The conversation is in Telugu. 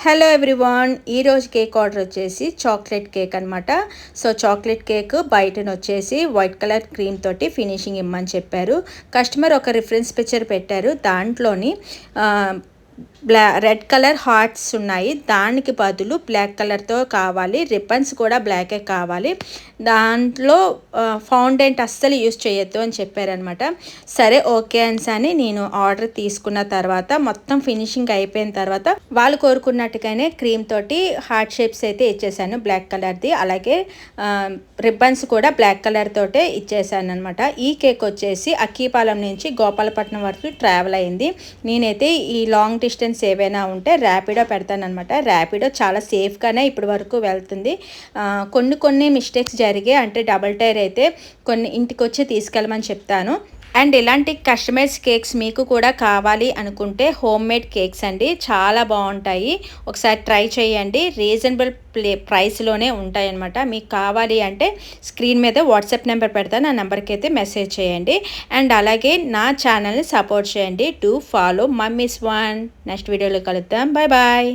హలో ఎవ్రీవాన్, ఈరోజు కేక్ ఆర్డర్ వచ్చేసి చాక్లెట్ కేక్ అనమాట. సో చాక్లెట్ కేక్ బయటను వచ్చేసి వైట్ కలర్ క్రీమ్ తోటి ఫినిషింగ్ ఇమ్మని చెప్పారు. కస్టమర్ ఒక రిఫరెన్స్ పిక్చర్ పెట్టారు. దాంట్లోని రెడ్ కలర్ హార్ట్స్ ఉన్నాయి. దానికి బదులు బ్లాక్ కలర్తో కావాలి. రిబ్బన్స్ కూడా బ్లాకే కావాలి. దాంట్లో ఫౌండెంట్ అస్సలు యూస్ చేయొద్దు అని చెప్పారనమాట. సరే ఓకే అని నేను ఆర్డర్ తీసుకున్న తర్వాత మొత్తం ఫినిషింగ్ అయిపోయిన తర్వాత వాళ్ళు కోరుకున్నట్టుగానే క్రీమ్ తోటి హార్ట్ షేప్స్ అయితే ఇచ్చేసాను, బ్లాక్ కలర్ది. అలాగే రిబ్బన్స్ కూడా బ్లాక్ కలర్ తోటే ఇచ్చేసాను అనమాట. ఈ కేక్ వచ్చేసి అక్కీపాలెం నుంచి గోపాలపట్నం వరకు ట్రావెల్ అయింది. నేనైతే ఈ లాంగ్ డిస్టెన్స్ ఏవైనా ఉంటే ర్యాపిడో పెడతానమాట. ర్యాపిడో చాలా సేఫ్గానే ఇప్పటి వరకు వెళ్తుంది. కొన్ని మిస్టేక్స్ జరిగాయి. అంటే డబుల్ టైర్ అయితే కొన్ని ఇంటికి వచ్చి తీసుకెళ్ళమని చెప్తాను. అండ్ ఇలాంటి కస్టమైజ్ కేక్స్ మీకు కూడా కావాలి అనుకుంటే హోమ్ మేడ్ కేక్స్ అండి, చాలా బాగుంటాయి. ఒకసారి ట్రై చేయండి. రీజనబుల్ ప్రైస్లోనే ఉంటాయన్నమాట. మీకు కావాలి అంటే స్క్రీన్ మీద వాట్సాప్ నెంబర్ పెడతాను, ఆ నెంబర్కి అయితే మెసేజ్ చేయండి. అండ్ అలాగే నా ఛానల్ని సపోర్ట్ చేయండి. To follow mummies one. Next వీడియోలో కలుద్దాం. Bye bye.